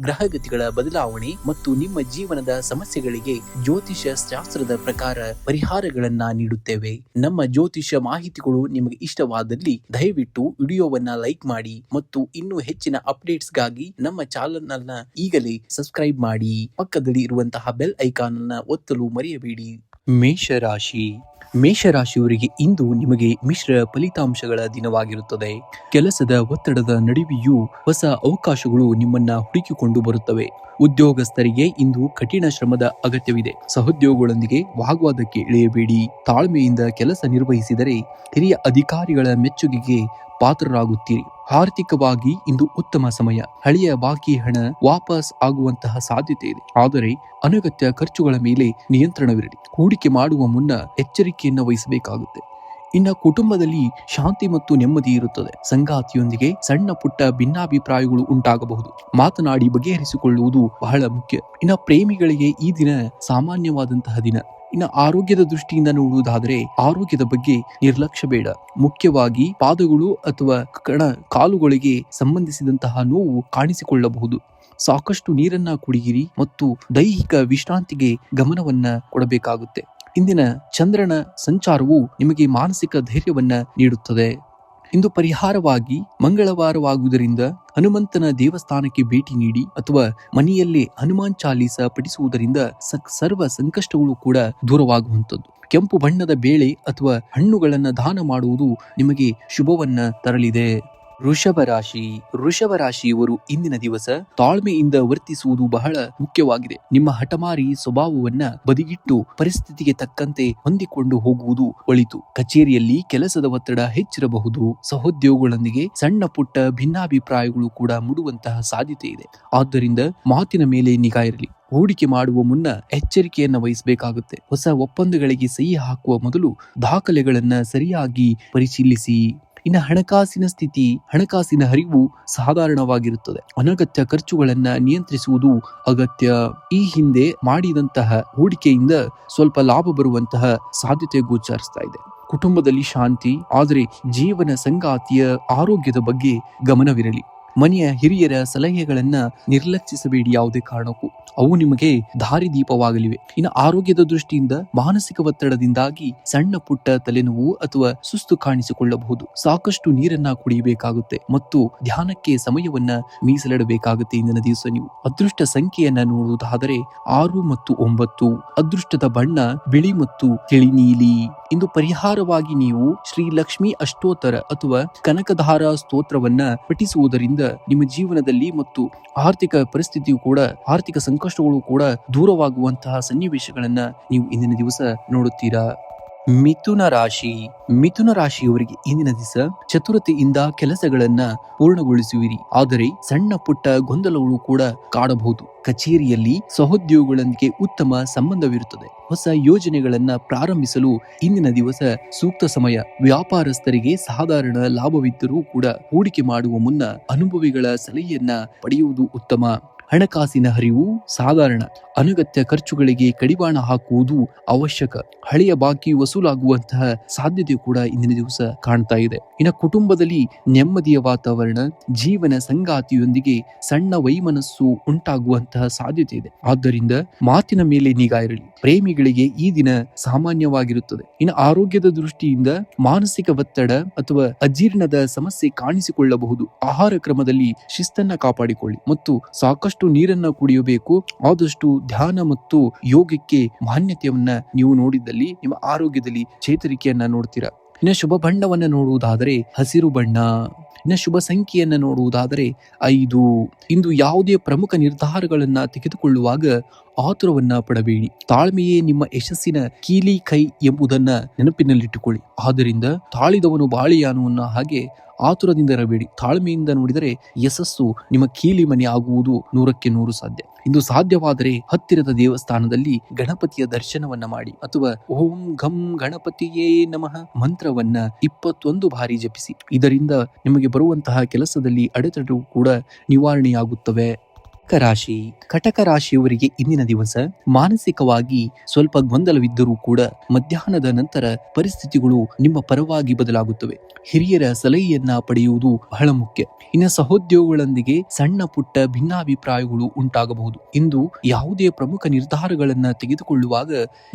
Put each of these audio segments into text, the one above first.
ಗ್ರಹಗತಿಗಳ ಬದಲಾವಣೆ ಮತ್ತು ನಿಮ್ಮ ಜೀವನದ ಸಮಸ್ಯೆಗಳಿಗೆ ಜ್ಯೋತಿಷ್ಯ ಶಾಸ್ತ್ರದ ಪ್ರಕಾರ ಪರಿಹಾರಗಳನ್ನ ನೀಡುತ್ತೇವೆ. ನಮ್ಮ ಜ್ಯೋತಿಷ್ಯ ಮಾಹಿತಿಗಳು ನಿಮಗೆ ಇಷ್ಟವಾದಲ್ಲಿ ದಯವಿಟ್ಟು ವಿಡಿಯೋವನ್ನ ಲೈಕ್ ಮಾಡಿ ಮತ್ತು ಇನ್ನೂ ಹೆಚ್ಚಿನ ಅಪ್ಡೇಟ್ಸ್ಗಾಗಿ ನಮ್ಮ ಚಾನೆಲ್ ಅನ್ನ ಈಗಲೇ ಸಬ್ಸ್ಕ್ರೈಬ್ ಮಾಡಿ. ಪಕ್ಕದಲ್ಲಿ ಇರುವಂತಹ ಬೆಲ್ ಐಕಾನ್ ಅನ್ನ ಒತ್ತಲು ಮರೆಯಬೇಡಿ. ಮೇಷರಾಶಿಯವರಿಗೆ ಇಂದು ನಿಮಗೆ ಮಿಶ್ರ ಫಲಿತಾಂಶಗಳ ದಿನವಾಗಿರುತ್ತದೆ. ಕೆಲಸದ ಒತ್ತಡದ ನಡುವೆಯೂ ಹೊಸ ಅವಕಾಶಗಳು ನಿಮ್ಮನ್ನ ಹುಡುಕಿಕೊಂಡು ಬರುತ್ತವೆ. ಉದ್ಯೋಗಸ್ಥರಿಗೆ ಇಂದು ಕಠಿಣ ಶ್ರಮದ ಅಗತ್ಯವಿದೆ. ಸಹೋದ್ಯೋಗಿಗಳೊಂದಿಗೆ ವಾಗ್ವಾದಕ್ಕೆ ಇಳಿಯಬೇಡಿ. ತಾಳ್ಮೆಯಿಂದ ಕೆಲಸ ನಿರ್ವಹಿಸಿದರೆ ಹಿರಿಯ ಅಧಿಕಾರಿಗಳ ಮೆಚ್ಚುಗೆಗೆ ಪಾತ್ರರಾಗುತ್ತೀರಿ. ಆರ್ಥಿಕವಾಗಿ ಇಂದು ಉತ್ತಮ ಸಮಯ. ಹಳೆಯ ಬಾಕಿ ಹಣ ವಾಪಸ್ ಆಗುವಂತಹ ಸಾಧ್ಯತೆ ಇದೆ. ಆದರೆ ಅನಗತ್ಯ ಖರ್ಚುಗಳ ಮೇಲೆ ನಿಯಂತ್ರಣವಿರಲಿ. ಹೂಡಿಕೆ ಮಾಡುವ ಮುನ್ನ ಎಚ್ಚರಿಕೆಯನ್ನು ವಹಿಸಬೇಕಾಗುತ್ತೆ. ಇನ್ನು ಕುಟುಂಬದಲ್ಲಿ ಶಾಂತಿ ಮತ್ತು ನೆಮ್ಮದಿ ಇರುತ್ತದೆ. ಸಂಗಾತಿಯೊಂದಿಗೆ ಸಣ್ಣ ಪುಟ್ಟ ಭಿನ್ನಾಭಿಪ್ರಾಯಗಳು ಉಂಟಾಗಬಹುದು. ಮಾತನಾಡಿ ಬಗೆಹರಿಸಿಕೊಳ್ಳುವುದು ಬಹಳ ಮುಖ್ಯ. ಇನ್ನು ಪ್ರೇಮಿಗಳಿಗೆ ಈ ದಿನ ಸಾಮಾನ್ಯವಾದಂತಹ ದಿನ. ಇನ್ನು ಆರೋಗ್ಯದ ದೃಷ್ಟಿಯಿಂದ ನೋಡುವುದಾದರೆ ಆರೋಗ್ಯದ ಬಗ್ಗೆ ನಿರ್ಲಕ್ಷ್ಯ ಬೇಡ. ಮುಖ್ಯವಾಗಿ ಪಾದಗಳು ಅಥವಾ ಕಾಲುಗಳಿಗೆ ಸಂಬಂಧಿಸಿದಂತಹ ನೋವು ಕಾಣಿಸಿಕೊಳ್ಳಬಹುದು. ಸಾಕಷ್ಟು ನೀರನ್ನ ಕುಡಿಯಿರಿ ಮತ್ತು ದೈಹಿಕ ವಿಶ್ರಾಂತಿಗೆ ಗಮನವನ್ನ ಕೊಡಬೇಕಾಗುತ್ತೆ. ಇಂದಿನ ಚಂದ್ರನ ಸಂಚಾರವು ನಿಮಗೆ ಮಾನಸಿಕ ಧೈರ್ಯವನ್ನ ನೀಡುತ್ತದೆ. ಇಂದು ಪರಿಹಾರವಾಗಿ ಮಂಗಳವಾರವಾಗುವುದರಿಂದ ಹನುಮಂತನ ದೇವಸ್ಥಾನಕ್ಕೆ ಭೇಟಿ ನೀಡಿ ಅಥವಾ ಮನೆಯಲ್ಲೇ ಹನುಮಾನ್ ಚಾಲೀಸ ಪಠಿಸುವುದರಿಂದ ಸರ್ವ ಸಂಕಷ್ಟಗಳು ಕೂಡ ದೂರವಾಗುವಂಥದ್ದು. ಕೆಂಪು ಬಣ್ಣದ ಬೇಳೆ ಅಥವಾ ಹಣ್ಣುಗಳನ್ನ ದಾನ ಮಾಡುವುದು ನಿಮಗೆ ಶುಭವನ್ನ ತರಲಿದೆ. ವೃಷಭ ರಾಶಿಯವರು ಇಂದಿನ ದಿವಸ ತಾಳ್ಮೆಯಿಂದ ವರ್ತಿಸುವುದು ಬಹಳ ಮುಖ್ಯವಾಗಿದೆ. ನಿಮ್ಮ ಹಠಮಾರಿ ಸ್ವಭಾವವನ್ನ ಬದಿಗಿಟ್ಟು ಪರಿಸ್ಥಿತಿಗೆ ತಕ್ಕಂತೆ ಹೊಂದಿಕೊಂಡು ಹೋಗುವುದು ಒಳಿತು. ಕಚೇರಿಯಲ್ಲಿ ಕೆಲಸದ ಒತ್ತಡ ಹೆಚ್ಚಿರಬಹುದು. ಸಹೋದ್ಯೋಗಿಗಳೊಂದಿಗೆ ಸಣ್ಣ ಪುಟ್ಟ ಭಿನ್ನಾಭಿಪ್ರಾಯಗಳು ಕೂಡ ಮೂಡುವಂತಹ ಸಾಧ್ಯತೆ ಇದೆ. ಆದ್ದರಿಂದ ಮಾತಿನ ಮೇಲೆ ನಿಗಾ ಇರಲಿ. ಹೂಡಿಕೆ ಮಾಡುವ ಮುನ್ನ ಎಚ್ಚರಿಕೆಯನ್ನ ವಹಿಸಬೇಕಾಗುತ್ತೆ. ಹೊಸ ಒಪ್ಪಂದಗಳಿಗೆ ಸಹಿ ಹಾಕುವ ಮೊದಲು ದಾಖಲೆಗಳನ್ನ ಸರಿಯಾಗಿ ಪರಿಶೀಲಿಸಿ. ಇನ್ನು ಹಣಕಾಸಿನ ಹರಿವು ಸಾಧಾರಣವಾಗಿರುತ್ತದೆ. ಅನಗತ್ಯ ಖರ್ಚುಗಳನ್ನ ನಿಯಂತ್ರಿಸುವುದು ಅಗತ್ಯ. ಈ ಹಿಂದೆ ಮಾಡಿದಂತಹ ಹೂಡಿಕೆಯಿಂದ ಸ್ವಲ್ಪ ಲಾಭ ಬರುವಂತಹ ಸಾಧ್ಯತೆ ಗೋಚರಿಸ್ತಾ ಇದೆ. ಕುಟುಂಬದಲ್ಲಿ ಶಾಂತಿ, ಆದರೆ ಜೀವನ ಸಂಗಾತಿಯ ಆರೋಗ್ಯದ ಬಗ್ಗೆ ಗಮನವಿರಲಿ. ಮನೆಯ ಹಿರಿಯರ ಸಲಹೆಗಳನ್ನ ನಿರ್ಲಕ್ಷಿಸಬೇಡಿ. ಯಾವುದೇ ಕಾರಣಕ್ಕೂ ಅವು ನಿಮಗೆ ದಾರಿದೀಪವಾಗಲಿವೆ. ಇನ್ನು ಆರೋಗ್ಯದ ದೃಷ್ಟಿಯಿಂದ ಮಾನಸಿಕ ಒತ್ತಡದಿಂದಾಗಿ ಸಣ್ಣ ಪುಟ್ಟ ತಲೆನೋವು ಅಥವಾ ಸುಸ್ತು ಕಾಣಿಸಿಕೊಳ್ಳಬಹುದು. ಸಾಕಷ್ಟು ನೀರನ್ನ ಕುಡಿಯಬೇಕಾಗುತ್ತೆ ಮತ್ತು ಧ್ಯಾನಕ್ಕೆ ಸಮಯವನ್ನ ಮೀಸಲಿಡಬೇಕಾಗುತ್ತೆ. ಇಂದಿನ ದಿವಸ ನೀವು ಅದೃಷ್ಟ ಸಂಖ್ಯೆಯನ್ನ ನೋಡುವುದಾದರೆ 6 ಮತ್ತು 9. ಅದೃಷ್ಟದ ಬಣ್ಣ ಬಿಳಿ ಮತ್ತು ತಿಳಿ ನೀಲಿ. ಇಂದು ಪರಿಹಾರವಾಗಿ ನೀವು ಶ್ರೀ ಲಕ್ಷ್ಮಿ ಅಷ್ಟೋತ್ತರ ಅಥವಾ ಕನಕಧಾರ ಸ್ತೋತ್ರವನ್ನ ಪಠಿಸುವುದರಿಂದ ನಿಮ್ಮ ಜೀವನದಲ್ಲಿ ಮತ್ತು ಆರ್ಥಿಕ ಸಂಕಷ್ಟಗಳು ಕೂಡ ದೂರವಾಗುವಂತಹ ಸನ್ನಿವೇಶಗಳನ್ನ ನೀವು ಇಂದಿನ ದಿವಸ ನೋಡುತ್ತೀರಾ. ಮಿಥುನ ರಾಶಿಯವರಿಗೆ ಇಂದಿನ ದಿವಸ ಚತುರತೆಯಿಂದ ಕೆಲಸಗಳನ್ನ ಪೂರ್ಣಗೊಳಿಸುವಿರಿ. ಆದರೆ ಸಣ್ಣ ಪುಟ್ಟ ಗೊಂದಲಗಳು ಕೂಡ ಕಾಡಬಹುದು. ಕಚೇರಿಯಲ್ಲಿ ಸಹೋದ್ಯೋಗಿಗಳೊಂದಿಗೆ ಉತ್ತಮ ಸಂಬಂಧವಿರುತ್ತದೆ. ಹೊಸ ಯೋಜನೆಗಳನ್ನ ಪ್ರಾರಂಭಿಸಲು ಇಂದಿನ ದಿವಸ ಸೂಕ್ತ ಸಮಯ. ವ್ಯಾಪಾರಸ್ಥರಿಗೆ ಸಾಧಾರಣ ಲಾಭವಿದ್ದರೂ ಕೂಡ ಹೂಡಿಕೆ ಮಾಡುವ ಮುನ್ನ ಅನುಭವಿಗಳ ಸಲಹೆಯನ್ನ ಪಡೆಯುವುದು ಉತ್ತಮ. ಹಣಕಾಸಿನ ಹರಿವು ಸಾಧಾರಣ. ಅನಗತ್ಯ ಖರ್ಚುಗಳಿಗೆ ಕಡಿವಾಣ ಹಾಕುವುದು ಅವಶ್ಯಕ. ಹಳೆಯ ಬಾಕಿ ವಸೂಲಾಗುವಂತಹ ಸಾಧ್ಯತೆ ಕೂಡ ಇಂದಿನ ದಿವಸ ಕಾಣ್ತಾ ಇದೆ. ಇನ್ನು ಕುಟುಂಬದಲ್ಲಿ ನೆಮ್ಮದಿಯ ವಾತಾವರಣ. ಜೀವನ ಸಂಗಾತಿಯೊಂದಿಗೆ ಸಣ್ಣ ವೈಮನಸ್ಸು ಉಂಟಾಗುವಂತಹ ಸಾಧ್ಯತೆ ಇದೆ. ಆದ್ದರಿಂದ ಮಾತಿನ ಮೇಲೆ ನಿಗಾ ಇರಲಿ. ಪ್ರೇಮಿಗಳಿಗೆ ಈ ದಿನ ಸಾಮಾನ್ಯವಾಗಿರುತ್ತದೆ. ಇನ್ನು ಆರೋಗ್ಯದ ದೃಷ್ಟಿಯಿಂದ ಮಾನಸಿಕ ಒತ್ತಡ ಅಥವಾ ಅಜೀರ್ಣದ ಸಮಸ್ಯೆ ಕಾಣಿಸಿಕೊಳ್ಳಬಹುದು. ಆಹಾರ ಕ್ರಮದಲ್ಲಿ ಶಿಸ್ತನ್ನ ಕಾಪಾಡಿಕೊಳ್ಳಿ ಮತ್ತು ಸಾಕಷ್ಟು ನೀರನ್ನ ಕುಡಿಯಬೇಕು. ಆದಷ್ಟು ಧ್ಯಾನ ಮತ್ತು ಯೋಗಕ್ಕೆ ಮಾನ್ಯತೆಯನ್ನ ನೀವು ನೋಡಿದ್ದಲ್ಲಿ ನಿಮ್ಮ ಆರೋಗ್ಯದಲ್ಲಿ ಚೇತರಿಕೆಯನ್ನ ನೋಡ್ತೀರಾ. ಇನ್ನು ಶುಭ ಬಣ್ಣವನ್ನ ನೋಡುವುದಾದರೆ ಹಸಿರು ಬಣ್ಣ. ಇನ್ನು ಶುಭ ಸಂಖ್ಯೆಯನ್ನ ನೋಡುವುದಾದರೆ 5. ಇಂದು ಯಾವುದೇ ಪ್ರಮುಖ ನಿರ್ಧಾರಗಳನ್ನ ತೆಗೆದುಕೊಳ್ಳುವಾಗ ಆತುರವನ್ನ ಪಡಬೇಡಿ. ತಾಳ್ಮೆಯೇ ನಿಮ್ಮ ಯಶಸ್ಸಿನ ಕೀಲಿ ಕೈ ಎಂಬುದನ್ನ ನೆನಪಿನಲ್ಲಿಟ್ಟುಕೊಳ್ಳಿ. ಆದ್ದರಿಂದ ತಾಳಿದವನು ಬಾಳಿಯಾನುವನ್ನ ಹಾಗೆ ಆತುರದಿಂದ ಇರಬೇಡಿ. ತಾಳ್ಮೆಯಿಂದ ನೋಡಿದರೆ ಯಶಸ್ಸು ನಿಮ್ಮ ಕೀಲಿ ಮನೆ ಆಗುವುದು 100% ಸಾಧ್ಯ. ಇಂದು ಸಾಧ್ಯವಾದರೆ ಹತ್ತಿರದ ದೇವಸ್ಥಾನದಲ್ಲಿ ಗಣಪತಿಯ ದರ್ಶನವನ್ನ ಮಾಡಿ ಅಥವಾ ಓಂ ಘಂ ಗಣಪತಿಯೇ ನಮಃ ಮಂತ್ರವನ್ನ 21 ಬಾರಿ ಜಪಿಸಿ. ಇದರಿಂದ ನಿಮಗೆ ಬರುವಂತಹ ಕೆಲಸದಲ್ಲಿ ಅಡೆತಡೆಗಳು ಕೂಡ ನಿವಾರಣೆಯಾಗುತ್ತವೆ. ರಾಶಿ ಕಟಕ ರಾಶಿಯವರಿಗೆ ಇಂದಿನ ದಿವಸ ಮಾನಸಿಕವಾಗಿ ಸ್ವಲ್ಪ ಗೊಂದಲವಿದ್ದರೂ ಕೂಡ ಮಧ್ಯಾಹ್ನದ ನಂತರ ಪರಿಸ್ಥಿತಿಗಳು ನಿಮ್ಮ ಪರವಾಗಿ ಬದಲಾಗುತ್ತವೆ. ಹಿರಿಯರ ಸಲಹೆಯನ್ನ ಪಡೆಯುವುದು ಬಹಳ ಮುಖ್ಯ. ಇನ್ನು ಸಹೋದ್ಯೋಗಿಗಳೊಂದಿಗೆ ಸಣ್ಣ ಪುಟ್ಟ ಭಿನ್ನಾಭಿಪ್ರಾಯಗಳು ಉಂಟಾಗಬಹುದು. ಇಂದು ಯಾವುದೇ ಪ್ರಮುಖ ನಿರ್ಧಾರಗಳನ್ನ ತೆಗೆದುಕೊಳ್ಳುವಾಗ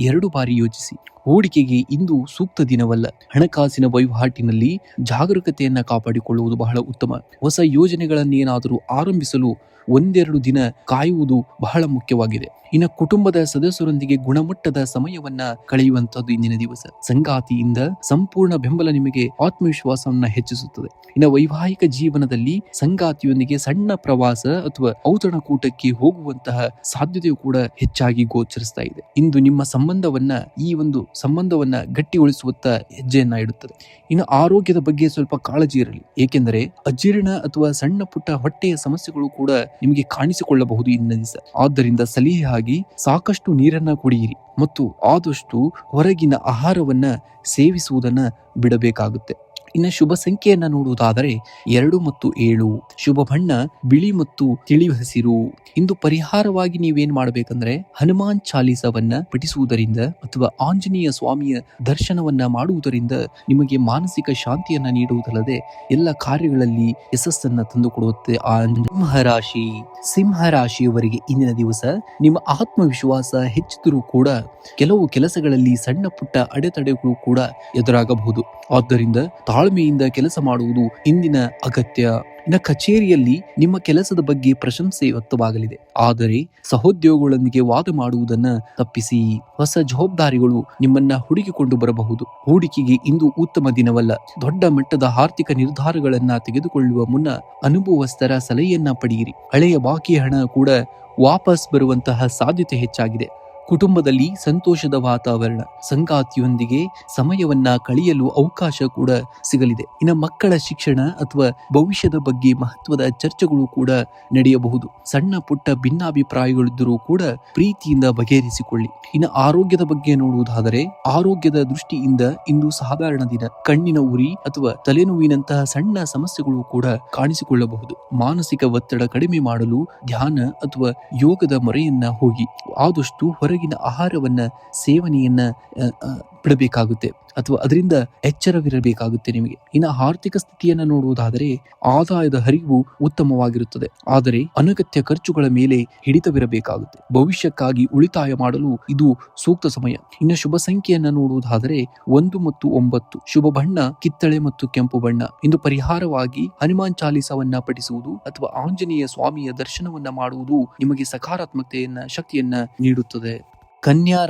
2 ಬಾರಿ ಯೋಚಿಸಿ. ಹೂಡಿಕೆಗೆ ಇಂದು ಸೂಕ್ತ ದಿನವಲ್ಲ. ಹಣಕಾಸಿನ ವಹಿವಾಟಿನಲ್ಲಿ ಜಾಗರೂಕತೆಯನ್ನ ಕಾಪಾಡಿಕೊಳ್ಳುವುದು ಬಹಳ ಉತ್ತಮ. ಹೊಸ ಯೋಜನೆಗಳನ್ನೇನಾದರೂ ಆರಂಭಿಸಲು 1-2 ದಿನ ಕಾಯುವುದು ಬಹಳ ಮುಖ್ಯವಾಗಿದೆ. ಇನ್ನು ಕುಟುಂಬದ ಸದಸ್ಯರೊಂದಿಗೆ ಗುಣಮಟ್ಟದ ಸಮಯವನ್ನ ಕಳೆಯುವಂತದ್ದು ಇಂದಿನ ದಿವಸ. ಸಂಗಾತಿಯಿಂದ ಸಂಪೂರ್ಣ ಬೆಂಬಲ ನಿಮಗೆ ಆತ್ಮವಿಶ್ವಾಸವನ್ನ ಹೆಚ್ಚಿಸುತ್ತದೆ. ಇನ್ನು ವೈವಾಹಿಕ ಜೀವನದಲ್ಲಿ ಸಂಗಾತಿಯೊಂದಿಗೆ ಸಣ್ಣ ಪ್ರವಾಸ ಅಥವಾ ಔತಣಕೂಟಕ್ಕೆ ಹೋಗುವಂತಹ ಸಾಧ್ಯತೆಯು ಕೂಡ ಹೆಚ್ಚಾಗಿ ಗೋಚರಿಸ್ತಾ ಇದೆ. ಇಂದು ನಿಮ್ಮ ಸಂಬಂಧವನ್ನ ಗಟ್ಟಿಗೊಳಿಸುವತ್ತ ಹೆಜ್ಜೆಯನ್ನ ಇಡುತ್ತದೆ. ಇನ್ನು ಆರೋಗ್ಯದ ಬಗ್ಗೆ ಸ್ವಲ್ಪ ಕಾಳಜಿ ಇರಲಿ, ಏಕೆಂದರೆ ಅಜೀರ್ಣ ಅಥವಾ ಸಣ್ಣ ಪುಟ್ಟ ಹೊಟ್ಟೆಯ ಸಮಸ್ಯೆಗಳು ಕೂಡ ನಿಮಗೆ ಕಾಣಿಸಿಕೊಳ್ಳಬಹುದು ಇಂದಿನ ದಿವಸ. ಆದ್ದರಿಂದ ಸಲಹೆಯಾಗಿ ಸಾಕಷ್ಟು ನೀರನ್ನ ಕುಡಿಯಿರಿ ಮತ್ತು ಆದಷ್ಟು ಹೊರಗಿನ ಆಹಾರವನ್ನ ಸೇವಿಸುವುದನ್ನ ಬಿಡಬೇಕಾಗುತ್ತೆ. ಇನ್ನು ಶುಭ ಸಂಖ್ಯೆಯನ್ನ ನೋಡುವುದಾದರೆ 2 ಮತ್ತು 7. ಶುಭ ಬಣ್ಣ ಬಿಳಿ ಮತ್ತು ತಿಳಿ ಹಸಿರು. ಇಂದು ಪರಿಹಾರವಾಗಿ ನೀವೇನ್ ಮಾಡಬೇಕಂದ್ರೆ ಹನುಮಾನ್ ಚಾಲೀಸವನ್ನ ಪಠಿಸುವುದರಿಂದ ಅಥವಾ ಆಂಜನೇಯ ಸ್ವಾಮಿಯ ದರ್ಶನವನ್ನ ಮಾಡುವುದರಿಂದ ನಿಮಗೆ ಮಾನಸಿಕ ಶಾಂತಿಯನ್ನ ನೀಡುವುದಲ್ಲದೆ ಎಲ್ಲ ಕಾರ್ಯಗಳಲ್ಲಿ ಯಶಸ್ಸನ್ನ ತಂದುಕೊಡುತ್ತೆ. ಸಿಂಹ ರಾಶಿಯವರಿಗೆ ಇಂದಿನ ದಿವಸ ನಿಮ್ಮ ಆತ್ಮವಿಶ್ವಾಸ ಹೆಚ್ಚಿದ್ರೂ ಕೂಡ ಕೆಲವು ಕೆಲಸಗಳಲ್ಲಿ ಸಣ್ಣ ಪುಟ್ಟ ಅಡೆತಡೆಗಳು ಕೂಡ ಎದುರಾಗಬಹುದು. ಆದ್ದರಿಂದ ತಾಳ್ಮೆಯಿಂದ ಕೆಲಸ ಮಾಡುವುದು ಇಂದಿನ ಅಗತ್ಯ. ಇನ್ನು ಕಚೇರಿಯಲ್ಲಿ ನಿಮ್ಮ ಕೆಲಸದ ಬಗ್ಗೆ ಪ್ರಶಂಸೆ ವ್ಯಕ್ತವಾಗಲಿದೆ, ಆದರೆ ಸಹೋದ್ಯೋಗಿಗಳೊಂದಿಗೆ ವಾದ ಮಾಡುವುದನ್ನ ತಪ್ಪಿಸಿ. ಹೊಸ ಜವಾಬ್ದಾರಿಗಳು ನಿಮ್ಮನ್ನ ಹುಡುಕಿಕೊಂಡು ಬರಬಹುದು. ಹೂಡಿಕೆಗೆ ಇಂದು ಉತ್ತಮ ದಿನವಲ್ಲ. ದೊಡ್ಡ ಮಟ್ಟದ ಆರ್ಥಿಕ ನಿರ್ಧಾರಗಳನ್ನ ತೆಗೆದುಕೊಳ್ಳುವ ಮುನ್ನ ಅನುಭವಸ್ಥರ ಸಲಹೆಯನ್ನ ಪಡೆಯಿರಿ. ಹಳೆಯ ಬಾಕಿ ಹಣ ಕೂಡ ವಾಪಸ್ ಬರುವಂತಹ ಸಾಧ್ಯತೆ ಹೆಚ್ಚಾಗಿದೆ. ಕುಟುಂಬದಲ್ಲಿ ಸಂತೋಷದ ವಾತಾವರಣ, ಸಂಗಾತಿಯೊಂದಿಗೆ ಸಮಯವನ್ನ ಕಳೆಯಲು ಅವಕಾಶ ಕೂಡ ಸಿಗಲಿದೆ. ಇನ್ನು ಮಕ್ಕಳ ಶಿಕ್ಷಣ ಅಥವಾ ಭವಿಷ್ಯದ ಬಗ್ಗೆ ಮಹತ್ವದ ಚರ್ಚೆಗಳು ಕೂಡ ನಡೆಯಬಹುದು. ಸಣ್ಣ ಪುಟ್ಟ ಭಿನ್ನಾಭಿಪ್ರಾಯಗಳಿದ್ದರೂ ಕೂಡ ಪ್ರೀತಿಯಿಂದ ಬಗೆಹರಿಸಿಕೊಳ್ಳಿ. ಇನ್ನು ಆರೋಗ್ಯದ ಬಗ್ಗೆ ನೋಡುವುದಾದರೆ ಆರೋಗ್ಯದ ದೃಷ್ಟಿಯಿಂದ ಇಂದು ಸಾಧಾರಣ ದಿನ. ಕಣ್ಣಿನ ಉರಿ ಅಥವಾ ತಲೆನೋವಿನಂತಹ ಸಣ್ಣ ಸಮಸ್ಯೆಗಳು ಕೂಡ ಕಾಣಿಸಿಕೊಳ್ಳಬಹುದು. ಮಾನಸಿಕ ಒತ್ತಡ ಕಡಿಮೆ ಮಾಡಲು ಧ್ಯಾನ ಅಥವಾ ಯೋಗದ ಮೊರೆಯನ್ನ ಹೋಗಿ. ಆದಷ್ಟು ಹೊರಗಿನ ಆಹಾರವನ್ನ ಸೇವನೆಯನ್ನ ಬಿಡಬೇಕಾಗುತ್ತೆ ಅಥವಾ ಅದರಿಂದ ಎಚ್ಚರವಿರಬೇಕಾಗುತ್ತೆ ನಿಮಗೆ. ಇನ್ನು ಆರ್ಥಿಕ ಸ್ಥಿತಿಯನ್ನ ನೋಡುವುದಾದರೆ ಆದಾಯದ ಹರಿವು ಉತ್ತಮವಾಗಿರುತ್ತದೆ, ಆದರೆ ಅನಗತ್ಯ ಖರ್ಚುಗಳ ಮೇಲೆ ಹಿಡಿತವಿರಬೇಕಾಗುತ್ತೆ. ಭವಿಷ್ಯಕ್ಕಾಗಿ ಉಳಿತಾಯ ಮಾಡಲು ಇದು ಸೂಕ್ತ ಸಮಯ. ಇನ್ನು ಶುಭ ಸಂಖ್ಯೆಯನ್ನ ನೋಡುವುದಾದರೆ 1 ಮತ್ತು 9. ಶುಭ ಬಣ್ಣ ಕಿತ್ತಳೆ ಮತ್ತು ಕೆಂಪು ಬಣ್ಣ. ಇಂದು ಪರಿಹಾರವಾಗಿ ಹನುಮಾನ್ ಚಾಲೀಸವನ್ನ ಪಠಿಸುವುದು ಅಥವಾ ಆಂಜನೇಯ ಸ್ವಾಮಿಯ ದರ್ಶನವನ್ನ ಮಾಡುವುದು ನಿಮಗೆ ಶಕ್ತಿಯನ್ನ ನೀಡುತ್ತದೆ. ಕನ್ಯಾ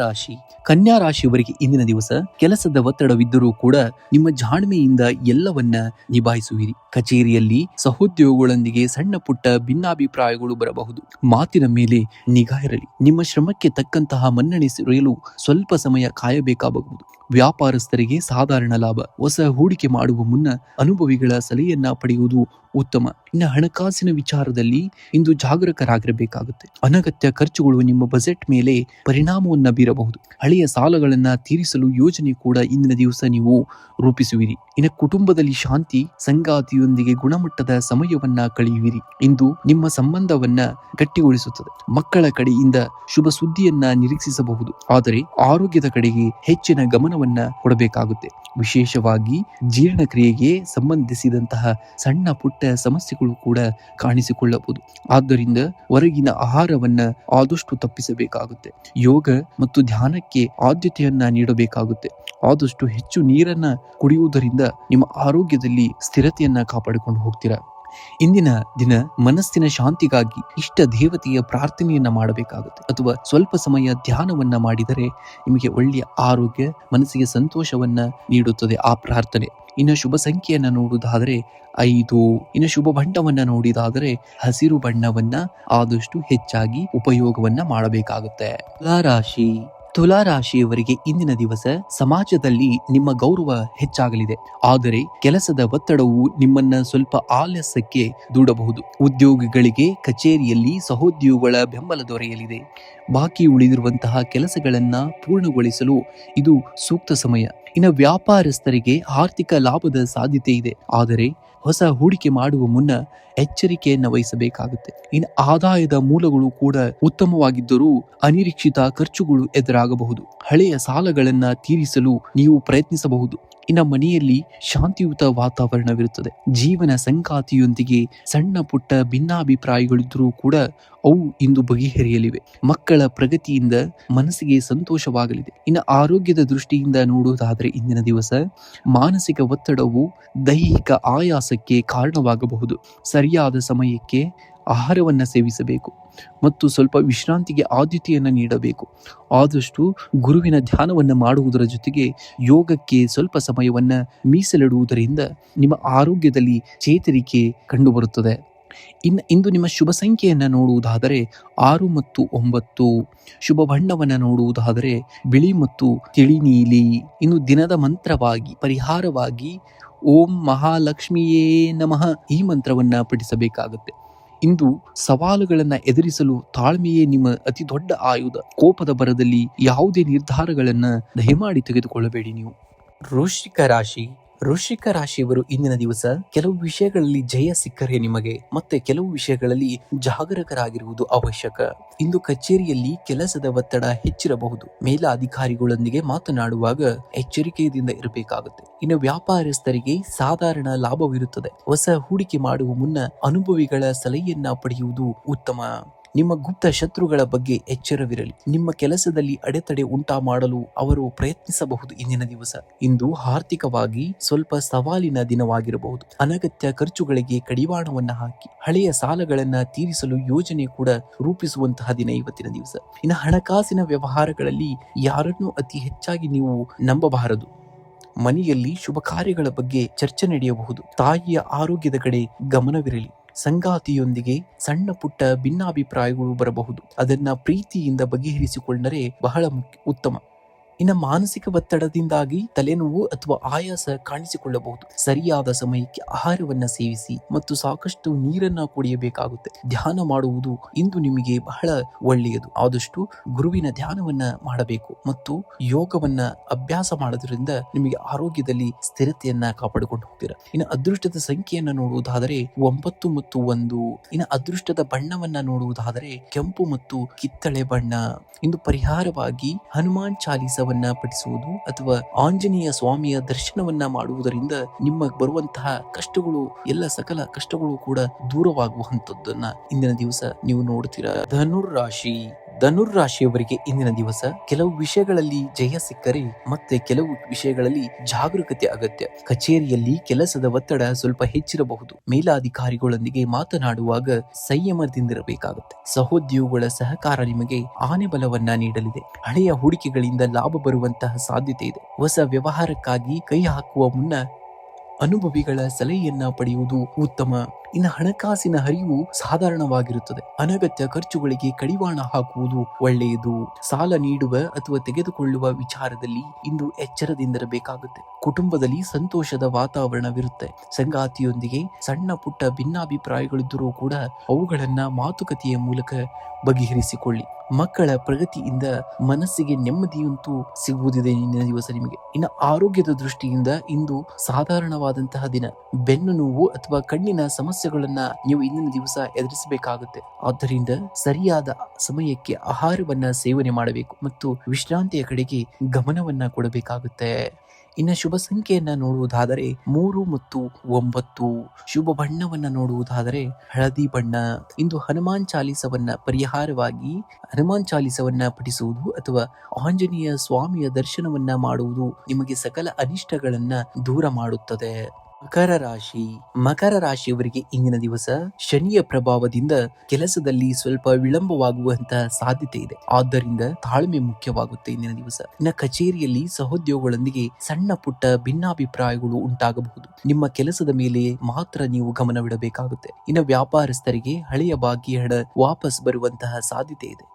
ರಾಶಿಯವರಿಗೆ ಇಂದಿನ ದಿವಸ ಕೆಲಸದ ಒತ್ತಡವಿದ್ದರೂ ಕೂಡ ನಿಮ್ಮ ಜಾಣ್ಮೆಯಿಂದ ಎಲ್ಲವನ್ನ ನಿಭಾಯಿಸುವಿರಿ. ಕಚೇರಿಯಲ್ಲಿ ಸಹೋದ್ಯೋಗಿಗಳೊಂದಿಗೆ ಸಣ್ಣ ಪುಟ್ಟ ಭಿನ್ನಾಭಿಪ್ರಾಯಗಳು ಬರಬಹುದು. ಮಾತಿನ ಮೇಲೆ ನಿಗಾ ಇರಲಿ. ನಿಮ್ಮ ಶ್ರಮಕ್ಕೆ ತಕ್ಕಂತಹ ಮನ್ನಣೆ ಸಿಗಲು ಸ್ವಲ್ಪ ಸಮಯ ಕಾಯಬೇಕಾಗಬಹುದು. ವ್ಯಾಪಾರಸ್ಥರಿಗೆ ಸಾಧಾರಣ ಲಾಭ. ಹೊಸ ಹೂಡಿಕೆ ಮಾಡುವ ಮುನ್ನ ಅನುಭವಿಗಳ ಸಲಹೆಯನ್ನ ಪಡೆಯುವುದು ಉತ್ತಮ. ಇನ್ನು ಹಣಕಾಸಿನ ವಿಚಾರದಲ್ಲಿ ಇಂದು ಜಾಗರೂಕರಾಗಿರಬೇಕಾಗುತ್ತೆ. ಅನಗತ್ಯ ಖರ್ಚುಗಳು ನಿಮ್ಮ ಬಜೆಟ್ ಮೇಲೆ ಪರಿಣಾಮವನ್ನ ಬೀರಬಹುದು. ಹಳೆಯ ಸಾಲಗಳನ್ನ ತೀರಿಸಲು ಯೋಜನೆ ಕೂಡ ಇಂದಿನ ದಿವಸ ನೀವು ರೂಪಿಸುವಿರಿ. ಇನ್ನು ಕುಟುಂಬದಲ್ಲಿ ಶಾಂತಿ, ಸಂಗಾತಿಯೊಂದಿಗೆ ಗುಣಮಟ್ಟದ ಸಮಯವನ್ನ ಕಳೆಯುವಿರಿ. ಇಂದು ನಿಮ್ಮ ಸಂಬಂಧವನ್ನ ಗಟ್ಟಿಗೊಳಿಸುತ್ತದೆ. ಮಕ್ಕಳ ಕಡೆಯಿಂದ ಶುಭ ಸುದ್ದಿಯನ್ನ ನಿರೀಕ್ಷಿಸಬಹುದು, ಆದರೆ ಆರೋಗ್ಯದ ಕಡೆಗೆ ಹೆಚ್ಚಿನ ಗಮನವನ್ನ ಕೊಡಬೇಕಾಗುತ್ತೆ. ವಿಶೇಷವಾಗಿ ಜೀರ್ಣಕ್ರಿಯೆಗೆ ಸಂಬಂಧಿಸಿದಂತಹ ಸಣ್ಣ ಪುಟ್ಟ ಸಮಸ್ಯೆಗಳು ಕೂಡ ಕಾಣಿಸಿಕೊಳ್ಳಬಹುದು. ಆದ್ದರಿಂದ ಹೊರಗಿನ ಆಹಾರವನ್ನ ಆದಷ್ಟು ತಪ್ಪಿಸಬೇಕಾಗುತ್ತೆ. ಯೋಗ ಮತ್ತು ಧ್ಯಾನಕ್ಕೆ ಆದ್ಯತೆಯನ್ನ ನೀಡಬೇಕಾಗುತ್ತೆ. ಆದಷ್ಟು ಹೆಚ್ಚು ನೀರನ್ನ ಕುಡಿಯುವುದರಿಂದ ನಿಮ್ಮ ಆರೋಗ್ಯದಲ್ಲಿ ಸ್ಥಿರತೆಯನ್ನ ಕಾಪಾಡಿಕೊಂಡು ಹೋಗ್ತೀರಾ. ಇಂದಿನ ದಿನ ಮನಸ್ಸಿನ ಶಾಂತಿಗಾಗಿ ಇಷ್ಟ ದೇವತೆಯ ಪ್ರಾರ್ಥನೆಯನ್ನ ಮಾಡಬೇಕಾಗುತ್ತೆ ಅಥವಾ ಸ್ವಲ್ಪ ಸಮಯ ಧ್ಯಾನವನ್ನ ಮಾಡಿದರೆ ನಿಮಗೆ ಒಳ್ಳೆಯ ಆರೋಗ್ಯ, ಮನಸ್ಸಿಗೆ ಸಂತೋಷವನ್ನ ನೀಡುತ್ತದೆ ಆ ಪ್ರಾರ್ಥನೆ. ಇನ್ನು ಶುಭ ಸಂಖ್ಯೆಯನ್ನ ನೋಡುವುದಾದರೆ 5. ಇನ್ನು ಶುಭ ಬಣ್ಣವನ್ನ ನೋಡಿದಾದರೆ ಹಸಿರು ಬಣ್ಣವನ್ನ ಆದಷ್ಟು ಹೆಚ್ಚಾಗಿ ಉಪಯೋಗವನ್ನ ಮಾಡಬೇಕಾಗುತ್ತೆ. ತುಲಾ ರಾಶಿಯವರಿಗೆ ಇಂದಿನ ದಿವಸ ಸಮಾಜದಲ್ಲಿ ನಿಮ್ಮ ಗೌರವ ಹೆಚ್ಚಾಗಲಿದೆ, ಆದರೆ ಕೆಲಸದ ಒತ್ತಡವು ನಿಮ್ಮನ್ನ ಸ್ವಲ್ಪ ಆಲಸ್ಯಕ್ಕೆ ದೂಡಬಹುದು. ಉದ್ಯೋಗಿಗಳಿಗೆ ಕಚೇರಿಯಲ್ಲಿ ಸಹೋದ್ಯೋಗಿಗಳ ಬೆಂಬಲ ದೊರೆಯಲಿದೆ. ಬಾಕಿ ಉಳಿದಿರುವಂತಹ ಕೆಲಸಗಳನ್ನ ಪೂರ್ಣಗೊಳಿಸಲು ಇದು ಸೂಕ್ತ ಸಮಯ. ಇನ್ನು ವ್ಯಾಪಾರಸ್ಥರಿಗೆ ಆರ್ಥಿಕ ಲಾಭದ ಸಾಧ್ಯತೆ ಇದೆ, ಆದರೆ ಹೊಸ ಹೂಡಿಕೆ ಮಾಡುವ ಮುನ್ನ ಎಚ್ಚರಿಕೆಯನ್ನು ವಹಿಸಬೇಕಾಗುತ್ತೆ. ಇನ್ನು ಆದಾಯದ ಮೂಲಗಳು ಕೂಡ ಉತ್ತಮವಾಗಿದ್ದರೂ ಅನಿರೀಕ್ಷಿತ ಖರ್ಚುಗಳು ಎದುರಾಗಬಹುದು. ಹಳೆಯ ಸಾಲಗಳನ್ನ ತೀರಿಸಲು ನೀವು ಪ್ರಯತ್ನಿಸಬಹುದು. ಇನ್ನು ಮನೆಯಲ್ಲಿ ಶಾಂತಿಯುತ ವಾತಾವರಣವಿರುತ್ತದೆ. ಜೀವನ ಸಂಗಾತಿಯೊಂದಿಗೆ ಸಣ್ಣ ಪುಟ್ಟ ಭಿನ್ನಾಭಿಪ್ರಾಯಗಳಿದ್ದರೂ ಕೂಡ ಅವು ಇಂದು ಬಗೆಹರಿಯಲಿವೆ. ಮಕ್ಕಳ ಪ್ರಗತಿಯಿಂದ ಮನಸ್ಸಿಗೆ ಸಂತೋಷವಾಗಲಿದೆ. ಇನ್ನು ಆರೋಗ್ಯದ ದೃಷ್ಟಿಯಿಂದ ನೋಡುವುದಾದರೆ ಇಂದಿನ ದಿವಸ ಮಾನಸಿಕ ಒತ್ತಡವು ದೈಹಿಕ ಆಯಾಸಕ್ಕೆ ಕಾರಣವಾಗಬಹುದು. ಸರಿಯಾದ ಸಮಯಕ್ಕೆ ಆಹಾರವನ್ನು ಸೇವಿಸಬೇಕು ಮತ್ತು ಸ್ವಲ್ಪ ವಿಶ್ರಾಂತಿಗೆ ಆದ್ಯತೆಯನ್ನು ನೀಡಬೇಕು. ಆದಷ್ಟು ಗುರುವಿನ ಧ್ಯಾನವನ್ನು ಮಾಡುವುದರ ಜೊತೆಗೆ ಯೋಗಕ್ಕೆ ಸ್ವಲ್ಪ ಸಮಯವನ್ನು ಮೀಸಲಿಡುವುದರಿಂದ ನಿಮ್ಮ ಆರೋಗ್ಯದಲ್ಲಿ ಚೇತರಿಕೆ ಕಂಡುಬರುತ್ತದೆ. ಇಂದು ನಿಮ್ಮ ಶುಭ ಸಂಖ್ಯೆಯನ್ನು ನೋಡುವುದಾದರೆ 6 ಮತ್ತು 9. ಶುಭ ಬಣ್ಣವನ್ನು ನೋಡುವುದಾದರೆ ಬಿಳಿ ಮತ್ತು ತಿಳಿ ನೀಲಿ. ಇನ್ನು ದಿನದ ಮಂತ್ರವಾಗಿ ಪರಿಹಾರವಾಗಿ ಓಂ ಮಹಾಲಕ್ಷ್ಮಿಯೇ ನಮಃ ಈ ಮಂತ್ರವನ್ನ ಪಠಿಸಬೇಕಾಗುತ್ತೆ. ಇಂದು ಸವಾಲುಗಳನ್ನು ಎದುರಿಸಲು ತಾಳ್ಮೆಯೇ ನಿಮ್ಮ ಅತಿ ದೊಡ್ಡ ಆಯುಧ. ಕೋಪದ ಬರದಲ್ಲಿ ಯಾವುದೇ ನಿರ್ಧಾರಗಳನ್ನು ದಯಮಾಡಿ ತೆಗೆದುಕೊಳ್ಳಬೇಡಿ. ನೀವು ವೃಶ್ಚಿಕ ರಾಶಿಯವರು ಇಂದಿನ ದಿವಸ ಕೆಲವು ವಿಷಯಗಳಲ್ಲಿ ಜಯ ಸಿಕ್ಕರೆ ನಿಮಗೆ ಮತ್ತೆ ಕೆಲವು ವಿಷಯಗಳಲ್ಲಿ ಜಾಗರೂಕರಾಗಿರುವುದು ಅವಶ್ಯಕ. ಇಂದು ಕಚೇರಿಯಲ್ಲಿ ಕೆಲಸದ ಒತ್ತಡ ಹೆಚ್ಚಿರಬಹುದು. ಮೇಲಾಧಿಕಾರಿಗಳೊಂದಿಗೆ ಮಾತನಾಡುವಾಗ ಎಚ್ಚರಿಕೆಯಿಂದ ಇರಬೇಕಾಗುತ್ತೆ. ಇನ್ನು ವ್ಯಾಪಾರಸ್ಥರಿಗೆ ಸಾಧಾರಣ ಲಾಭವಿರುತ್ತದೆ. ಹೊಸ ಹೂಡಿಕೆ ಮಾಡುವ ಮುನ್ನ ಅನುಭವಿಗಳ ಸಲಹೆಯನ್ನ ಪಡೆಯುವುದು ಉತ್ತಮ. ನಿಮ್ಮ ಗುಪ್ತ ಶತ್ರುಗಳ ಬಗ್ಗೆ ಎಚ್ಚರವಿರಲಿ. ನಿಮ್ಮ ಕೆಲಸದಲ್ಲಿ ಅಡೆತಡೆ ಉಂಟಾ ಮಾಡಲು ಅವರು ಪ್ರಯತ್ನಿಸಬಹುದು. ಇಂದಿನ ದಿವಸ ಇಂದು ಆರ್ಥಿಕವಾಗಿ ಸ್ವಲ್ಪ ಸವಾಲಿನ ದಿನವಾಗಿರಬಹುದು. ಅನಗತ್ಯ ಖರ್ಚುಗಳಿಗೆ ಕಡಿವಾಣವನ್ನ ಹಾಕಿ ಹಳೆಯ ಸಾಲಗಳನ್ನ ತೀರಿಸಲು ಯೋಜನೆ ಕೂಡ ರೂಪಿಸುವಂತಹ ದಿನ ಇವತ್ತಿನ ದಿವಸ. ಇನ್ನು ಹಣಕಾಸಿನ ವ್ಯವಹಾರಗಳಲ್ಲಿ ಯಾರನ್ನೂ ಅತಿ ಹೆಚ್ಚಾಗಿ ನೀವು ನಂಬಬಾರದು. ಮನೆಯಲ್ಲಿ ಶುಭ ಕಾರ್ಯಗಳ ಬಗ್ಗೆ ಚರ್ಚೆ ನಡೆಯಬಹುದು. ತಾಯಿಯ ಆರೋಗ್ಯದ ಕಡೆ ಗಮನವಿರಲಿ. ಸಂಗಾತಿಯೊಂದಿಗೆ ಸಣ್ಣ ಪುಟ್ಟ ಭಿನ್ನಾಭಿಪ್ರಾಯಗಳು ಬರಬಹುದು. ಅದನ್ನ ಪ್ರೀತಿಯಿಂದ ಬಗೆಹರಿಸಿಕೊಂಡರೆ ಬಹಳ ಉತ್ತಮ. ಇನ್ನು ಮಾನಸಿಕ ಒತ್ತಡದಿಂದಾಗಿ ತಲೆನೋವು ಅಥವಾ ಆಯಾಸ ಕಾಣಿಸಿಕೊಳ್ಳಬಹುದು. ಸರಿಯಾದ ಸಮಯಕ್ಕೆ ಆಹಾರವನ್ನ ಸೇವಿಸಿ ಮತ್ತು ಸಾಕಷ್ಟು ನೀರನ್ನ ಕುಡಿಯಬೇಕಾಗುತ್ತೆ. ಧ್ಯಾನ ಮಾಡುವುದು ಇಂದು ನಿಮಗೆ ಬಹಳ ಒಳ್ಳೆಯದು. ಆದಷ್ಟು ಗುರುವಿನ ಧ್ಯಾನವನ್ನ ಮಾಡಬೇಕು ಮತ್ತು ಯೋಗವನ್ನ ಅಭ್ಯಾಸ ಮಾಡೋದ್ರಿಂದ ನಿಮಗೆ ಆರೋಗ್ಯದಲ್ಲಿ ಸ್ಥಿರತೆಯನ್ನ ಕಾಪಾಡಿಕೊಂಡು ಹೋಗ್ತೀರಾ. ಇನ್ನು ಅದೃಷ್ಟದ ಸಂಖ್ಯೆಯನ್ನ ನೋಡುವುದಾದರೆ 9 ಮತ್ತು 1. ಇನ್ನು ಅದೃಷ್ಟದ ಬಣ್ಣವನ್ನ ನೋಡುವುದಾದರೆ ಕೆಂಪು ಮತ್ತು ಕಿತ್ತಳೆ ಬಣ್ಣ. ಇಂದು ಪರಿಹಾರವಾಗಿ ಹನುಮಾನ್ ಚಾಲೀಸವನ್ನ ಪಠಿಸುವುದು ಅಥವಾ ಆಂಜನೇಯ ಸ್ವಾಮಿಯ ದರ್ಶನವನ್ನ ಮಾಡುವುದರಿಂದ ನಿಮ್ಮ ಬರುವಂತಹ ಕಷ್ಟಗಳು ಸಕಲ ಕಷ್ಟಗಳು ಕೂಡ ದೂರವಾಗುವಂತದ್ದನ್ನ ಇಂದಿನ ದಿವಸ ನೀವು ನೋಡ್ತೀರಾ. ಧನುರ್ರಾಶಿಯವರಿಗೆ ಇಂದಿನ ದಿವಸ ಕೆಲವು ವಿಷಯಗಳಲ್ಲಿ ಜಯ ಸಿಕ್ಕರೆ ಮತ್ತೆ ಕೆಲವು ವಿಷಯಗಳಲ್ಲಿ ಜಾಗರೂಕತೆ ಅಗತ್ಯ. ಕಚೇರಿಯಲ್ಲಿ ಕೆಲಸದ ಒತ್ತಡ ಸ್ವಲ್ಪ ಹೆಚ್ಚಿರಬಹುದು. ಮೇಲಾಧಿಕಾರಿಗಳೊಂದಿಗೆ ಮಾತನಾಡುವಾಗ ಸಂಯಮದಿಂದಿರಬೇಕಾಗುತ್ತೆ. ಸಹೋದ್ಯೋಗಿಗಳ ಸಹಕಾರ ನಿಮಗೆ ಆನೆ ಬಲವನ್ನ ನೀಡಲಿದೆ. ಹಳೆಯ ಹೂಡಿಕೆಗಳಿಂದ ಲಾಭ ಬರುವಂತಹ ಸಾಧ್ಯತೆ ಇದೆ. ಹೊಸ ವ್ಯವಹಾರಕ್ಕಾಗಿ ಕೈ ಹಾಕುವ ಮುನ್ನ ಅನುಭವಿಗಳ ಸಲಹೆಯನ್ನ ಪಡೆಯುವುದು ಉತ್ತಮ. ಇನ್ನು ಹಣಕಾಸಿನ ಹರಿವು ಸಾಧಾರಣವಾಗಿರುತ್ತದೆ. ಅನಗತ್ಯ ಖರ್ಚುಗಳಿಗೆ ಕಡಿವಾಣ ಹಾಕುವುದು ಒಳ್ಳೆಯದು. ಸಾಲ ನೀಡುವ ಅಥವಾ ತೆಗೆದುಕೊಳ್ಳುವ ವಿಚಾರದಲ್ಲಿ ಇಂದು ಎಚ್ಚರದಿಂದಿರಬೇಕಾಗುತ್ತೆ. ಕುಟುಂಬದಲ್ಲಿ ಸಂತೋಷದ ವಾತಾವರಣವಿರುತ್ತೆ. ಸಂಗಾತಿಯೊಂದಿಗೆ ಸಣ್ಣ ಪುಟ್ಟ ಭಿನ್ನಾಭಿಪ್ರಾಯಗಳಿದ್ದರೂ ಕೂಡ ಅವುಗಳನ್ನ ಮಾತುಕತೆಯ ಮೂಲಕ ಬಗೆಹರಿಸಿಕೊಳ್ಳಿ. ಮಕ್ಕಳ ಪ್ರಗತಿಯಿಂದ ಮನಸ್ಸಿಗೆ ನೆಮ್ಮದಿಯಂತೂ ಸಿಗುವುದಿದೆ ಇಂದಿನ ದಿವಸ ನಿಮಗೆ. ಇನ್ನು ಆರೋಗ್ಯದ ದೃಷ್ಟಿಯಿಂದ ಇಂದು ಸಾಧಾರಣವಾದಂತಹ ದಿನ. ಬೆನ್ನು ನೋವು ಅಥವಾ ಕಣ್ಣಿನ ಸಮಸ್ಯೆಗಳನ್ನ ನೀವು ಇಂದಿನ ದಿವಸ ಎದುರಿಸಬೇಕಾಗುತ್ತೆ. ಆದ್ದರಿಂದ ಸರಿಯಾದ ಸಮಯಕ್ಕೆ ಆಹಾರವನ್ನ ಸೇವನೆ ಮಾಡಬೇಕು ಮತ್ತು ವಿಶ್ರಾಂತಿಯ ಕಡೆಗೆ ಗಮನವನ್ನ ಕೊಡಬೇಕಾಗುತ್ತೆ. ಇನ್ನು ಶುಭ ಸಂಖ್ಯೆಯನ್ನ ನೋಡುವುದಾದರೆ 3 ಮತ್ತು 9. ಶುಭ ಬಣ್ಣವನ್ನ ನೋಡುವುದಾದರೆ ಹಳದಿ ಬಣ್ಣ. ಇಂದು ಹನುಮಾನ್ ಚಾಲೀಸವನ್ನ ಪರಿಹಾರವಾಗಿ ಹನುಮಾನ್ ಚಾಲೀಸವನ್ನ ಪಠಿಸುವುದು ಅಥವಾ ಆಂಜನೇಯ ಸ್ವಾಮಿಯ ದರ್ಶನವನ್ನ ಮಾಡುವುದು ನಿಮಗೆ ಸಕಲ ಅನಿಷ್ಟಗಳನ್ನ ದೂರ ಮಾಡುತ್ತದೆ. ಮಕರ ರಾಶಿಯವರಿಗೆ ಇಂದಿನ ದಿವಸ ಶನಿಯ ಪ್ರಭಾವದಿಂದ ಕೆಲಸದಲ್ಲಿ ಸ್ವಲ್ಪ ವಿಳಂಬವಾಗುವಂತಹ ಸಾಧ್ಯತೆ ಇದೆ. ಆದ್ದರಿಂದ ತಾಳ್ಮೆ ಮುಖ್ಯವಾಗುತ್ತೆ ಇಂದಿನ ದಿವಸ. ಇನ್ನು ಕಚೇರಿಯಲ್ಲಿ ಸಹೋದ್ಯೋಗಿಗಳೊಂದಿಗೆ ಸಣ್ಣ ಪುಟ್ಟ ಭಿನ್ನಾಭಿಪ್ರಾಯಗಳು ಉಂಟಾಗಬಹುದು. ನಿಮ್ಮ ಕೆಲಸದ ಮೇಲೆ ಮಾತ್ರ ನೀವು ಗಮನವಿಡಬೇಕಾಗುತ್ತೆ. ಇನ್ನು ವ್ಯಾಪಾರಸ್ಥರಿಗೆ ಹಳೆಯ ಬಾಕಿ ಹಣ ವಾಪಸ್ ಬರುವಂತಹ ಸಾಧ್ಯತೆ ಇದೆ.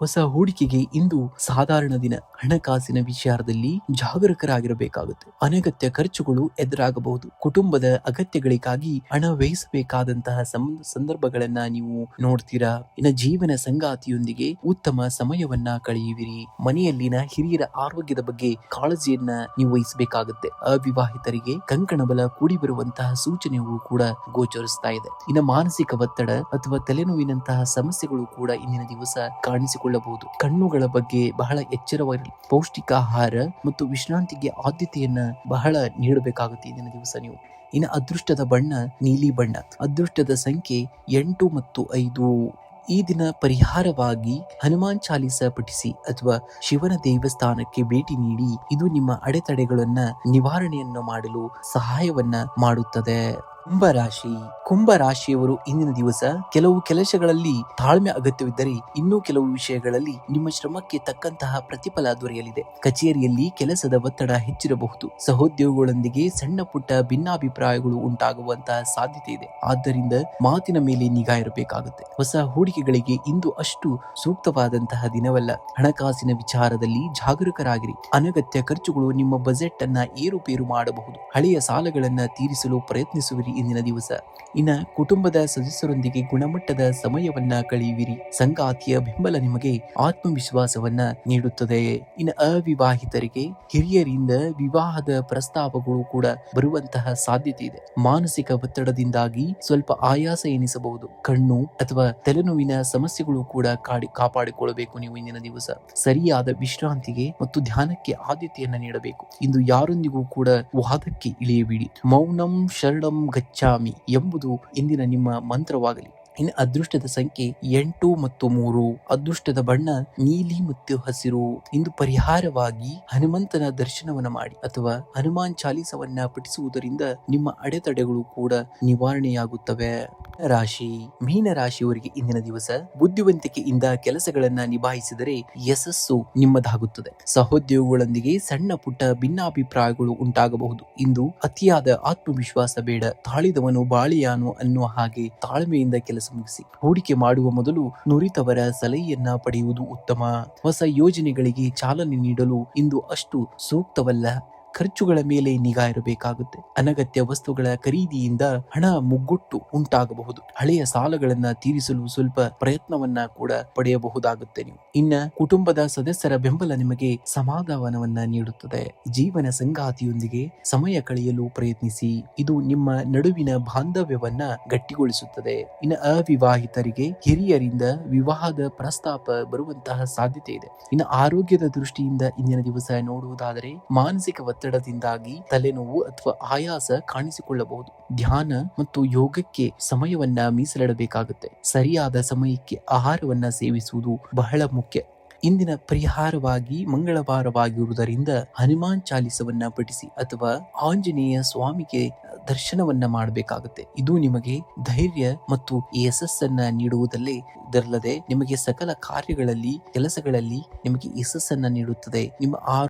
ಹೊಸ ಹೂಡಿಕೆಗೆ ಇಂದು ಸಾಧಾರಣ ದಿನ. ಹಣಕಾಸಿನ ವಿಚಾರದಲ್ಲಿ ಜಾಗರೂಕರಾಗಿರಬೇಕಾಗುತ್ತೆ. ಅನಗತ್ಯ ಖರ್ಚುಗಳು ಎದುರಾಗಬಹುದು. ಕುಟುಂಬದ ಅಗತ್ಯಗಳಿಗಾಗಿ ಹಣ ವ್ಯಯಿಸಬೇಕಾದಂತಹ ಸಂದರ್ಭಗಳನ್ನ ನೀವು ನೋಡ್ತೀರಾ. ಇನ್ನು ಜೀವನ ಸಂಗಾತಿಯೊಂದಿಗೆ ಉತ್ತಮ ಸಮಯವನ್ನ ಕಳೆಯುವಿರಿ. ಮನೆಯಲ್ಲಿನ ಹಿರಿಯರ ಆರೋಗ್ಯದ ಬಗ್ಗೆ ಕಾಳಜಿಯನ್ನ ನೀವು ವಹಿಸಬೇಕಾಗುತ್ತೆ. ಅವಿವಾಹಿತರಿಗೆ ಕಂಕಣ ಬಲ ಕೂಡಿ ಬರುವಂತಹ ಸೂಚನೆಗಳು ಕೂಡ ಗೋಚರಿಸ್ತಾ ಇದೆ. ಇನ್ನು ಮಾನಸಿಕ ಒತ್ತಡ ಅಥವಾ ತಲೆನೋವಿನಂತಹ ಸಮಸ್ಯೆಗಳು ಕೂಡ ಇಂದಿನ ದಿವಸ ಕಾಣಿಸಿಕೊಳ್ಳಬಹುದು. ಕಣ್ಣುಗಳ ಬಗ್ಗೆ ಬಹಳ ಎಚ್ಚರವಾಗಿರಲಿ. ಪೌಷ್ಟಿಕ ಆಹಾರ ಮತ್ತು ವಿಶ್ರಾಂತಿಗೆ ಆದ್ಯತೆಯನ್ನ ಬಹಳ ನೀಡಬೇಕಾಗುತ್ತೆ ಇಂದಿನ ದಿವಸ ನೀವು. ಇನ್ನು ಅದೃಷ್ಟದ ಬಣ್ಣ ನೀಲಿ ಬಣ್ಣ. ಅದೃಷ್ಟದ ಸಂಖ್ಯೆ 8 ಮತ್ತು 5. ಈ ದಿನ ಪರಿಹಾರವಾಗಿ ಹನುಮಾನ್ ಚಾಲಿಸ ಪಠಿಸಿ ಅಥವಾ ಶಿವನ ದೇವಸ್ಥಾನಕ್ಕೆ ಭೇಟಿ ನೀಡಿ. ಇದು ನಿಮ್ಮ ಅಡೆತಡೆಗಳನ್ನ ನಿವಾರಣೆಯನ್ನು ಮಾಡಲು ಸಹಾಯವನ್ನ ಮಾಡುತ್ತದೆ. ಕುಂಭರಾಶಿ. ಕುಂಭರಾಶಿಯವರು ಇಂದಿನ ದಿವಸ ಕೆಲವು ಕೆಲಸಗಳಲ್ಲಿ ತಾಳ್ಮೆ ಅಗತ್ಯವಿದ್ದರೆ ಇನ್ನೂ ಕೆಲವು ವಿಷಯಗಳಲ್ಲಿ ನಿಮ್ಮ ಶ್ರಮಕ್ಕೆ ತಕ್ಕಂತಹ ಪ್ರತಿಫಲ ದೊರೆಯಲಿದೆ. ಕಚೇರಿಯಲ್ಲಿ ಕೆಲಸದ ಒತ್ತಡ ಹೆಚ್ಚಿರಬಹುದು. ಸಹೋದ್ಯೋಗಿಗಳೊಂದಿಗೆ ಸಣ್ಣ ಪುಟ್ಟ ಭಿನ್ನಾಭಿಪ್ರಾಯಗಳು ಉಂಟಾಗುವಂತಹ ಸಾಧ್ಯತೆ ಇದೆ. ಆದ್ದರಿಂದ ಮಾತಿನ ಮೇಲೆ ನಿಗಾ ಇರಬೇಕಾಗುತ್ತೆ. ಹೊಸ ಹೂಡಿಕೆಗಳಿಗೆ ಇಂದು ಅಷ್ಟು ಸೂಕ್ತವಾದಂತಹ ದಿನವಲ್ಲ. ಹಣಕಾಸಿನ ವಿಚಾರದಲ್ಲಿ ಜಾಗರೂಕರಾಗಿರಿ. ಅನಗತ್ಯ ಖರ್ಚುಗಳು ನಿಮ್ಮ ಬಜೆಟ್ ಅನ್ನ ಏರುಪೇರು ಮಾಡಬಹುದು. ಹಳೆಯ ಸಾಲಗಳನ್ನ ತೀರಿಸಲು ಪ್ರಯತ್ನಿಸುವಿರಿ ಇಂದಿನ ದಿವಸ. ಇನ್ನ ಕುಟುಂಬದ ಸದಸ್ಯರೊಂದಿಗೆ ಗುಣಮಟ್ಟದ ಸಮಯವನ್ನ ಕಳೆಯುವಿರಿ. ಸಂಗಾತಿಯ ಬೆಂಬಲ ನಿಮಗೆ ಆತ್ಮವಿಶ್ವಾಸವನ್ನ ನೀಡುತ್ತದೆ. ಇನ್ನು ಅವಿವಾಹಿತರಿಗೆ ಹಿರಿಯರಿಂದ ವಿವಾಹದ ಪ್ರಸ್ತಾಪಗಳು ಕೂಡ ಬರುವಂತಹ ಸಾಧ್ಯತೆ ಇದೆ. ಮಾನಸಿಕ ಒತ್ತಡದಿಂದಾಗಿ ಸ್ವಲ್ಪ ಆಯಾಸ ಎನಿಸಬಹುದು. ಕಣ್ಣು ಅಥವಾ ತಲೆನೋವಿನ ಸಮಸ್ಯೆಗಳು ಕೂಡ ಕಾಪಾಡಿಕೊಳ್ಳಬೇಕು ನೀವು ಇಂದಿನ ದಿವಸ. ಸರಿಯಾದ ವಿಶ್ರಾಂತಿಗೆ ಮತ್ತು ಧ್ಯಾನಕ್ಕೆ ಆದ್ಯತೆಯನ್ನ ನೀಡಬೇಕು. ಇಂದು ಯಾರೊಂದಿಗೂ ಕೂಡ ವಾದಕ್ಕೆ ಇಳಿಯಬೇಡಿ. ಮೌನಂ ಶರಣಂ ಗಚ್ಚಾಮಿ ಎಂಬುದು ಇಂದಿನ ನಿಮ್ಮ ಮಂತ್ರವಾಗಲಿ. ಇನ್ನು ಅದೃಷ್ಟದ ಸಂಖ್ಯೆ 8 ಮತ್ತು 3. ಅದೃಷ್ಟದ ಬಣ್ಣ ನೀಲಿ ಮತ್ತು ಹಸಿರು. ಇಂದು ಪರಿಹಾರವಾಗಿ ಹನುಮಂತನ ದರ್ಶನವನ್ನ ಮಾಡಿ ಅಥವಾ ಹನುಮಾನ್ ಚಾಲಿಸವನ್ನ ಪಠಿಸುವುದರಿಂದ ನಿಮ್ಮ ಅಡೆತಡೆಗಳು ಕೂಡ ನಿವಾರಣೆಯಾಗುತ್ತವೆ. ರಾಶಿ. ಮೀನ ರಾಶಿಯವರಿಗೆ ಇಂದಿನ ದಿವಸ ಬುದ್ಧಿವಂತಿಕೆಯಿಂದ ಕೆಲಸಗಳನ್ನ ನಿಭಾಯಿಸಿದರೆ ಯಶಸ್ಸು ನಿಮ್ಮದಾಗುತ್ತದೆ. ಸಹೋದ್ಯೋಗಿಗಳೊಂದಿಗೆ ಸಣ್ಣ ಪುಟ್ಟ ಭಿನ್ನಾಭಿಪ್ರಾಯಗಳು ಉಂಟಾಗಬಹುದು. ಇಂದು ಅತಿಯಾದ ಆತ್ಮವಿಶ್ವಾಸ ಬೇಡ. ತಾಳಿದವನು ಬಾಳಿಯಾನು ಅನ್ನುವ ಹಾಗೆ ತಾಳ್ಮೆಯಿಂದ ಕೆಲಸ ಮುಗಿಸಿ. ಹೂಡಿಕೆ ಮಾಡುವ ಮೊದಲು ನುರಿತವರ ಸಲಹೆಯನ್ನ ಪಡೆಯುವುದು ಉತ್ತಮ. ಹೊಸ ಯೋಜನೆಗಳಿಗೆ ಚಾಲನೆ ನೀಡಲು ಇಂದು ಅಷ್ಟು ಸೂಕ್ತವಲ್ಲ. ಖರ್ಚುಗಳ ಮೇಲೆ ನಿಗಾ ಇರಬೇಕಾಗುತ್ತೆ. ಅನಗತ್ಯ ವಸ್ತುಗಳ ಖರೀದಿಯಿಂದ ಹಣ ಮುಗ್ಗುಟ್ಟು ಉಂಟಾಗಬಹುದು. ಹಳೆಯ ಸಾಲಗಳನ್ನ ತೀರಿಸಲು ಸ್ವಲ್ಪ ಪ್ರಯತ್ನವನ್ನ ಕೂಡ ಪಡೆಯಬಹುದಾಗುತ್ತೆ ನೀವು. ಇನ್ನ ಕುಟುಂಬದ ಸದಸ್ಯರ ಬೆಂಬಲ ನಿಮಗೆ ಸಮಾಧಾನವನ್ನ ನೀಡುತ್ತದೆ. ಜೀವನ ಸಂಗಾತಿಯೊಂದಿಗೆ ಸಮಯ ಕಳೆಯಲು ಪ್ರಯತ್ನಿಸಿ. ಇದು ನಿಮ್ಮ ನಡುವಿನ ಬಾಂಧವ್ಯವನ್ನ ಗಟ್ಟಿಗೊಳಿಸುತ್ತದೆ. ಇನ್ನು ಅವಿವಾಹಿತರಿಗೆ ಹಿರಿಯರಿಂದ ವಿವಾಹದ ಪ್ರಸ್ತಾಪ ಬರುವಂತಹ ಸಾಧ್ಯತೆ ಇದೆ. ಇನ್ನು ಆರೋಗ್ಯದ ದೃಷ್ಟಿಯಿಂದ ಇಂದಿನ ದಿವಸ ನೋಡುವುದಾದರೆ ಮಾನಸಿಕ ಒತ್ತಡದಿಂದಾಗಿ ತಲೆನೋವು ಅಥವಾ ಆಯಾಸ ಕಾಣಿಸಿಕೊಳ್ಳಬಹುದು. ಧ್ಯಾನ ಮತ್ತು ಯೋಗಕ್ಕೆ ಸಮಯವನ್ನ ಮೀಸಲಿಡಬೇಕಾಗುತ್ತೆ. ಸರಿಯಾದ ಸಮಯಕ್ಕೆ ಆಹಾರವನ್ನ ಸೇವಿಸುವುದು ಬಹಳ ಮುಖ್ಯ. ಇಂದಿನ ಪರಿಹಾರವಾಗಿ ಮಂಗಳವಾರವಾಗಿರುವುದರಿಂದ ಹನುಮಾನ್ ಚಾಲಿಸವನ್ನ ಪಠಿಸಿ ಅಥವಾ ಆಂಜನೇಯ ಸ್ವಾಮಿಗೆ ದರ್ಶನವನ್ನ ಮಾಡಬೇಕಾಗುತ್ತೆ. ಇದು ನಿಮಗೆ ಧೈರ್ಯ ಮತ್ತು ಯಶಸ್ಸನ್ನ ನೀಡುವುದಲ್ಲದೆ ನಿಮಗೆ ಸಕಲ ಕಾರ್ಯಗಳಲ್ಲಿ ಕೆಲಸಗಳಲ್ಲಿ ನಿಮಗೆ ಯಶಸ್ಸನ್ನ ನೀಡುತ್ತದೆ. ನಿಮ್ಮ